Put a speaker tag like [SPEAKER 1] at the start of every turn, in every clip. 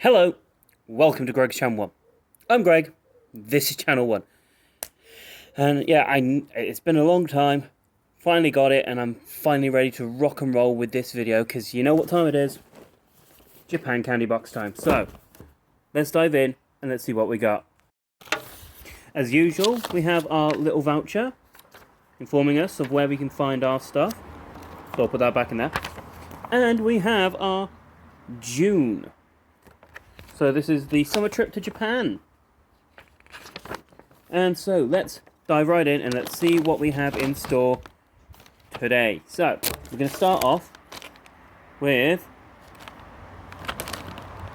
[SPEAKER 1] Hello, welcome to Greg's Channel 1. I'm Greg, this is Channel 1. And yeah, it's been a long time, finally got it, and I'm finally ready to rock and roll with this video, because you know what time it is? Japan candy box time. So, let's dive in, and let's see what we got. As usual, we have our little voucher, informing us of where we can find our stuff. So I'll put that back in there. And we have our June. So this is the summer trip to Japan. And so let's dive right in and let's see what we have in store today. So we're going to start off with...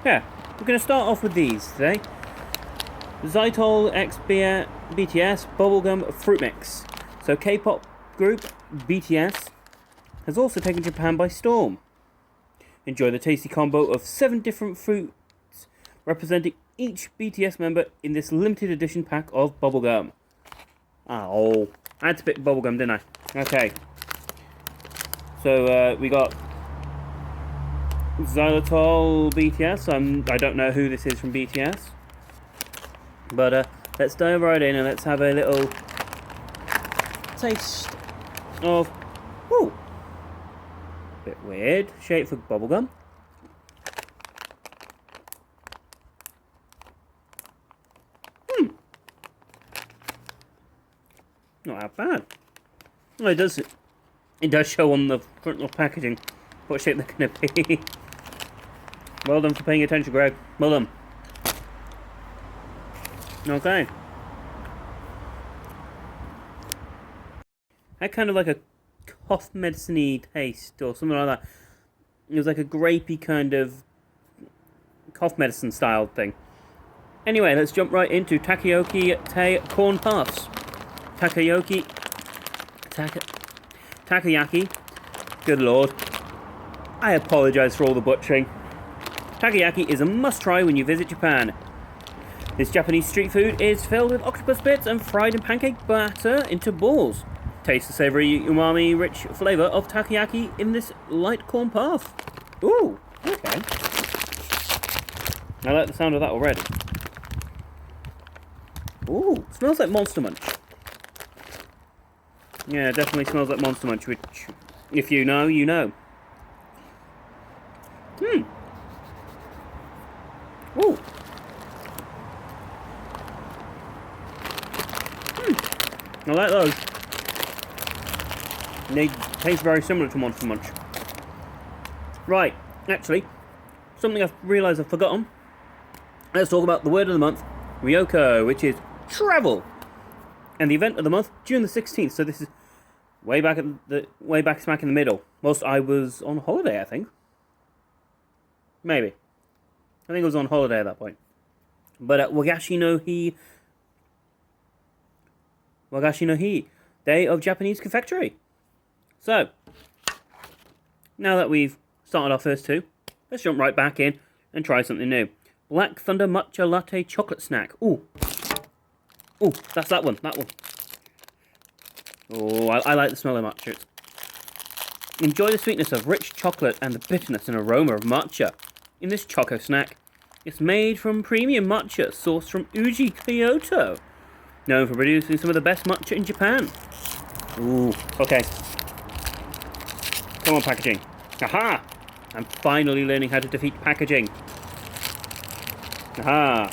[SPEAKER 1] we're going to start off with these today. Zytol X BTS Bubblegum Fruit Mix. So K-pop group BTS has also taken Japan by storm. Enjoy the tasty combo of 7 different fruits representing each BTS member in this limited edition pack of bubblegum. Oh, I had to pick bubblegum, didn't I? Okay. So we got Xylitol BTS. I don't know who this is from BTS. But let's dive right in and let's have a little taste of... Ooh! Bit weird shape for bubblegum. Not that bad. Oh, it does show on the front of packaging what shape they're going to be. Well done for paying attention, Greg. Well done. Okay. Had kind of like a cough medicine-y taste or something like that. It was like a grapey kind of cough medicine style thing. Anyway, let's jump right into Takayaki corn puffs. Takayaki, good lord, I apologise for all the butchering. Takayaki is a must-try when you visit Japan. This Japanese street food is filled with octopus bits and fried in pancake batter into balls. Taste the savoury, umami-rich flavour of Takayaki in this light corn puff. Ooh, okay. I like the sound of that already. Ooh, smells like Monster Munch. Yeah, it definitely smells like Monster Munch, which, if you know, you know. Ooh. I like those. They taste very similar to Monster Munch. Right, actually, something I've realised I've forgotten. Let's talk about the word of the month, Ryoko, which is travel. And the event of the month, June the 16th. So this is way back smack in the middle. Whilst I was on holiday, I think. Maybe. I think I was on holiday at that point. But Wagashi no Hi, Day of Japanese Confectionery. So, now that we've started our first two, let's jump right back in and try something new. Black Thunder Matcha Latte Chocolate Snack. Ooh, that's that one. Oh, I like the smell of matcha. Enjoy the sweetness of rich chocolate and the bitterness and aroma of matcha in this choco snack. It's made from premium matcha sourced from Uji, Kyoto, known for producing some of the best matcha in Japan. Ooh, okay. Come on, packaging. Aha! I'm finally learning how to defeat packaging. Aha!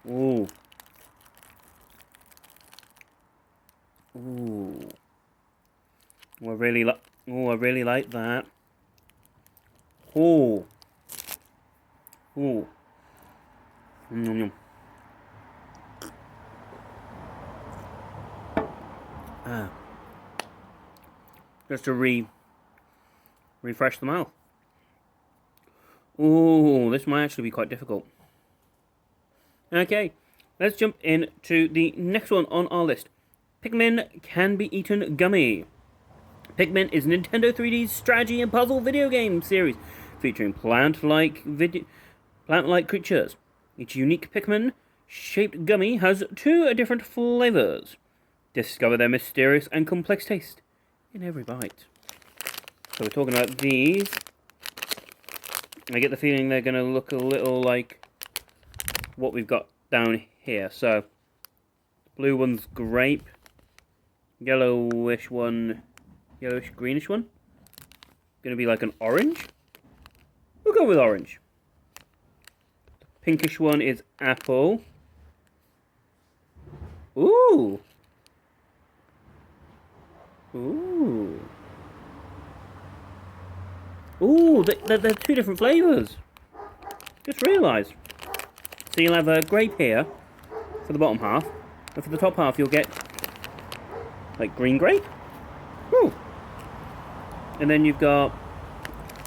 [SPEAKER 1] Ooh. Ooh. I really like that. Ooh. Ooh. Just to refresh the mouth. Ooh, this might actually be quite difficult. Okay, let's jump into the next one on our list. Pikmin Can Be Eaten Gummy. Pikmin is Nintendo 3D's strategy and puzzle video game series featuring plant-like creatures. Each unique Pikmin shaped gummy has 2 different flavours. Discover their mysterious and complex taste in every bite. So we're talking about these. I get the feeling they're going to look a little like what we've got down here. So, blue one's grape. Yellowish one, yellowish greenish one. Going to be like an orange. We'll go with orange. The pinkish one is apple. Ooh. Ooh. Ooh, they're 2 different flavours. Just realised. So you'll have a grape here for the bottom half, and for the top half you'll get like green grape. Ooh. And then you've got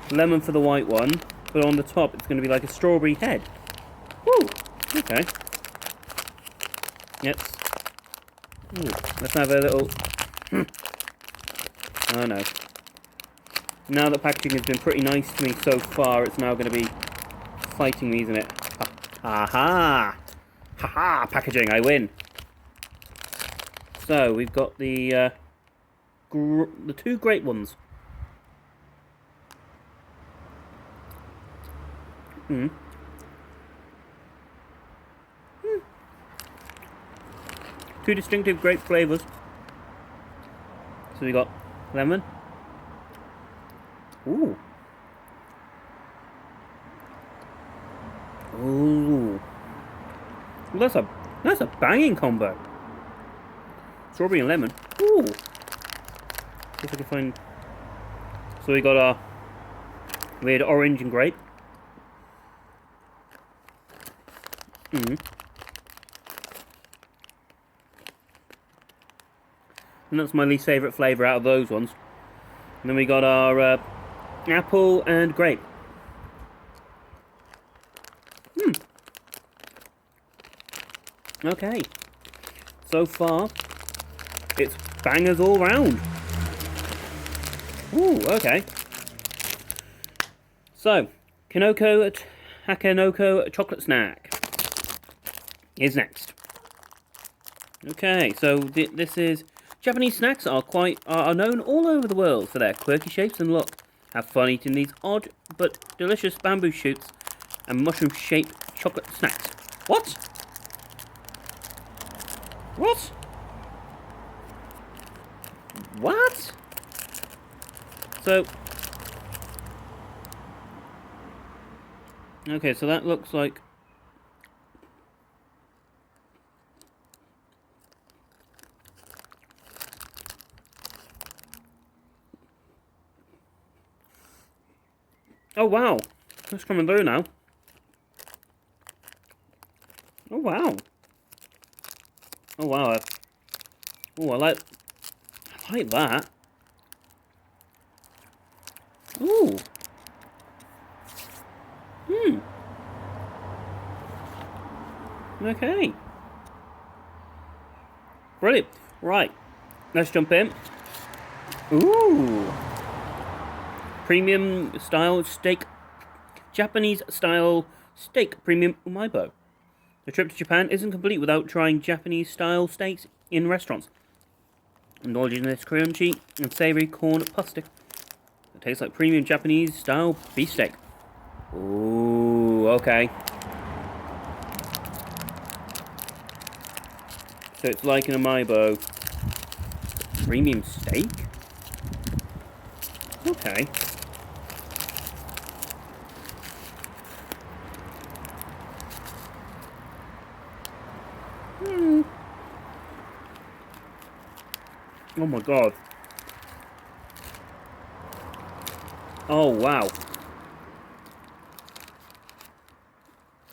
[SPEAKER 1] lemon for the white one, but on the top it's going to be like a strawberry head. Ooh. Okay. Let's have a little. Oh no. Now that packaging has been pretty nice to me so far, it's now going to be fighting me, isn't it? Ha-ha! Ha-ha! Packaging, I win! So, we've got the 2 great ones. Mm. Mm. 2 distinctive grape flavours. So we got lemon. Ooh. Ooh. That's a banging combo. Strawberry and lemon. Ooh. See if I can find. So we got we had orange and grape. And that's my least favourite flavour out of those ones. And then we got our apple and grape. Okay. So far, it's bangers all round. Ooh, okay. So, Takanoko chocolate snack is next. Okay, so this is Japanese snacks are known all over the world for their quirky shapes and look. Have fun eating these odd but delicious bamboo shoots and mushroom-shaped chocolate snacks. What? What? What? So, okay, so that looks like. Oh wow, that's coming through now. Oh wow. Oh wow. Oh, I like that. Ooh. Okay. Brilliant. Right. Let's jump in. Ooh. Premium style steak. Japanese style steak premium umaibo. The trip to Japan isn't complete without trying Japanese style steaks in restaurants. Indulging in this crunchy and savoury corn pasta. It tastes like premium Japanese style beef steak. Ooh, okay. So it's like an umaibo. Premium steak? Okay. Oh my god. Oh wow.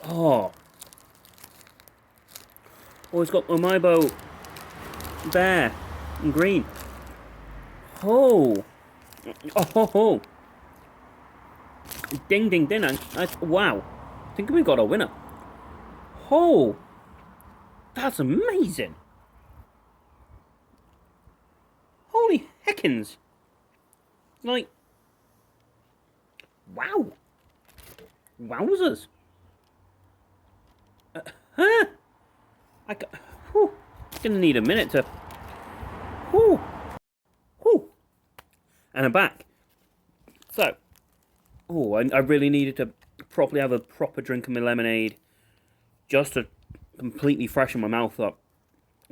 [SPEAKER 1] Oh. Oh, it's got umaibo there in green. Oh. Oh. Ding ding ding. Wow. I think we got a winner. Oh. That's amazing. Holy heckins. Like. Wow. Wowzers. Huh? Whew, gonna need a minute to. Whew, whew, and I'm back. So, I really needed to properly have a proper drink of my lemonade, just to completely freshen my mouth up,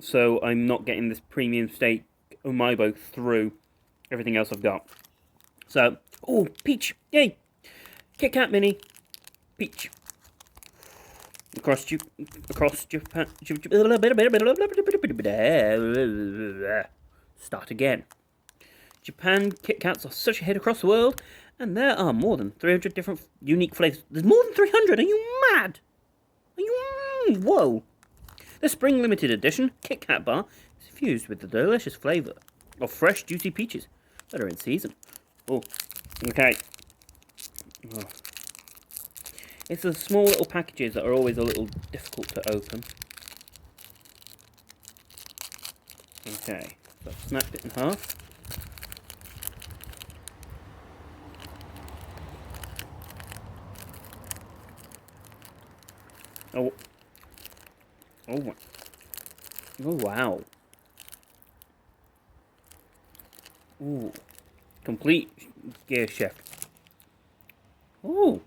[SPEAKER 1] so I'm not getting this premium steak umaibo through everything else I've got. So, peach, yay! Kit Kat mini, peach. Across Japan. Start again. Japan Kit Kats are such a hit across the world, and there are more than 300 different unique flavors. There's more than 300. Are you mad? Are you? Whoa! The spring limited edition Kit Kat bar is fused with the delicious flavor of fresh, juicy peaches that are in season. Oh, okay. Oh. It's the small little packages that are always a little difficult to open. Okay, so I've snapped it in half. Oh. Oh. Oh, wow. Ooh. Complete gear shift. Ooh.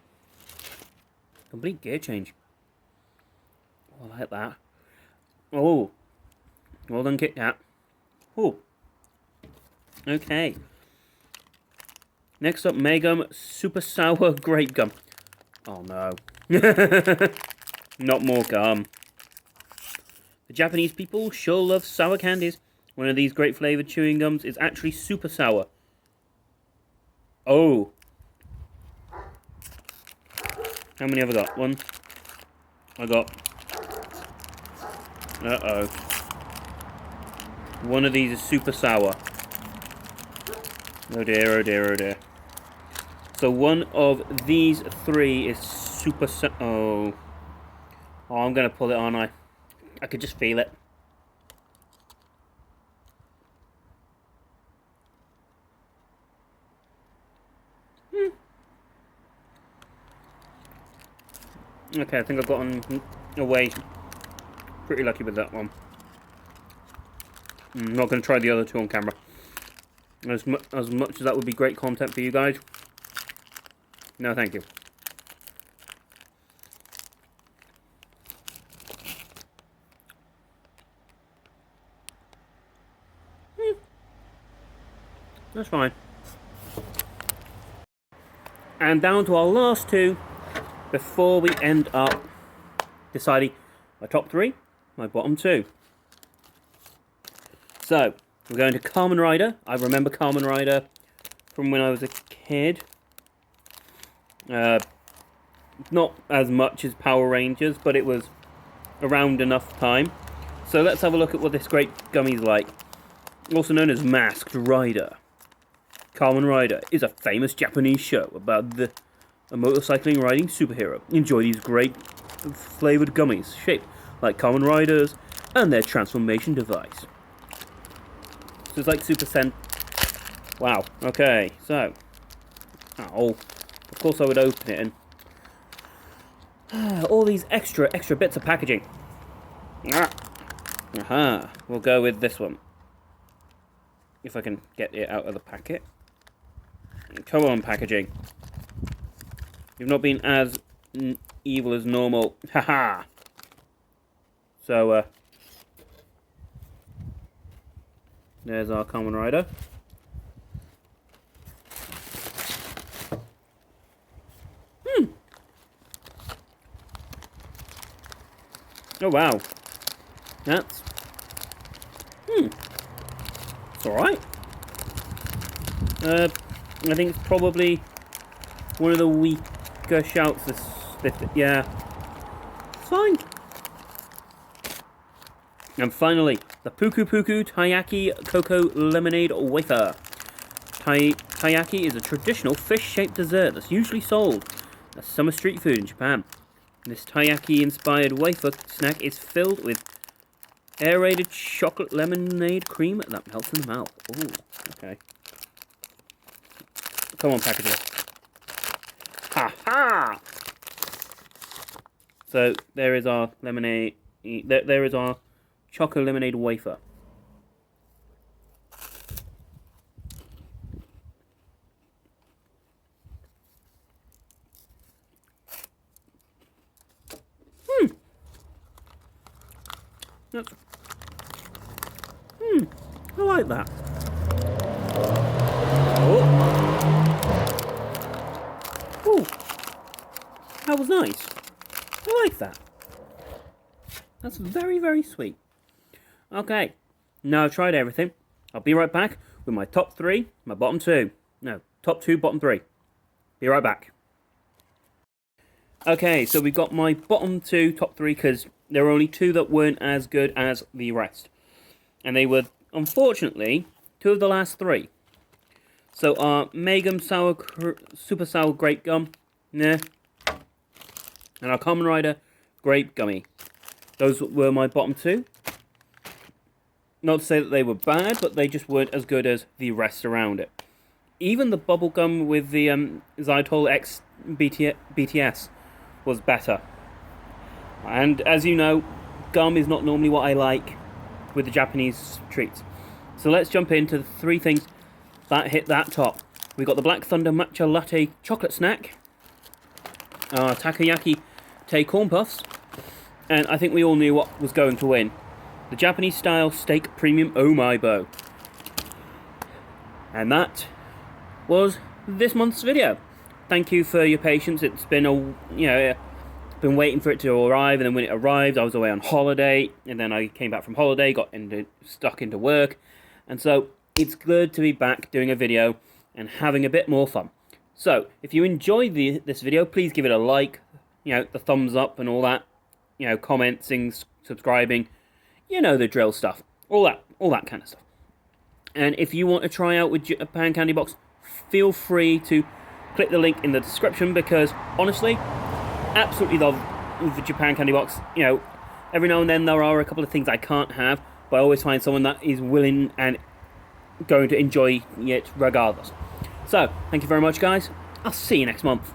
[SPEAKER 1] Complete gear change. Oh, I like that. Oh. Well done, Kit Kat. Oh. Okay. Next up, Megum Super Sour Grape Gum. Oh no. Not more gum. The Japanese people sure love sour candies. One of these great flavoured chewing gums is actually super sour. Oh. How many have I got? One. I got... Uh-oh. One of these is super sour. Oh dear, oh dear, oh dear. So one of these three is super sour. Oh. Oh, I'm going to pull it on. I could just feel it. Okay, I think I've gotten away pretty lucky with that one. I'm not going to try the other two on camera. As much as that would be great content for you guys. No, thank you. That's fine. And down to our last two before we end up deciding my top three, my bottom two. So, we're going to Kamen Rider. I remember Kamen Rider from when I was a kid. Not as much as Power Rangers, but it was around enough time. So let's have a look at what this great gummy's like. Also known as Masked Rider. Kamen Rider is a famous Japanese show about a motorcycling riding superhero. Enjoy these great flavoured gummies shaped like Kamen Riders and their transformation device. So it's like Super Sen. Wow, okay, so. Oh, of course I would open it and. All these extra bits of packaging. Aha, we'll go with this one. If I can get it out of the packet. Come on, packaging. You've not been as evil as normal. Haha. So, there's our Kamen Rider. Oh, wow. That's... It's alright. I think it's probably one of the weaker shouts yeah. Fine. And finally, the PukuPuku Takayaki Cocoa Lemonade Wafer. Takayaki is a traditional fish-shaped dessert that's usually sold as summer street food in Japan. This Takayaki-inspired wafer snack is filled with aerated chocolate lemonade cream that melts in the mouth. Ooh, okay. Come on, packaging. Ha ha! So, there is our lemonade. There is our chocolate lemonade wafer. I like that. Oh, that was nice. I like that. That's very, very sweet. Okay, now I've tried everything. I'll be right back with my top 3, my bottom 2. No, top 2, bottom 3. Be right back. Okay, so we've got my bottom 2, top 3, because there were only 2 that weren't as good as the rest. And they were, unfortunately, 2 of the last 3. So our Megum Super Sour Grape Gum, nah. And our Kamen Rider Grape Gummy. Those were my bottom 2. Not to say that they were bad, but they just weren't as good as the rest around it. Even the bubble gum with the Zytol X BTS was better. And as you know, gum is not normally what I like with the Japanese treats. So let's jump into the 3 things that hit that top. We got the Black Thunder Matcha Latte Chocolate Snack, our Takayaki Corn Puffs, and I think we all knew what was going to win. The Japanese style steak premium Oh My Bo. And that was this month's video. Thank you for your patience. It's been been waiting for it to arrive, and then when it arrived, I was away on holiday, and then I came back from holiday, got stuck into work, and so it's good to be back doing a video and having a bit more fun. So if you enjoyed this video, please give it a like, the thumbs up and all that, commenting, subscribing, the drill stuff, all that kind of stuff. And if you want to try out with Japan Candy Box, feel free to click the link in the description, because honestly, absolutely love the Japan Candy Box. Every now and then there are a couple of things I can't have, but I always find someone that is willing and going to enjoy it regardless. So, thank you very much, guys. I'll see you next month.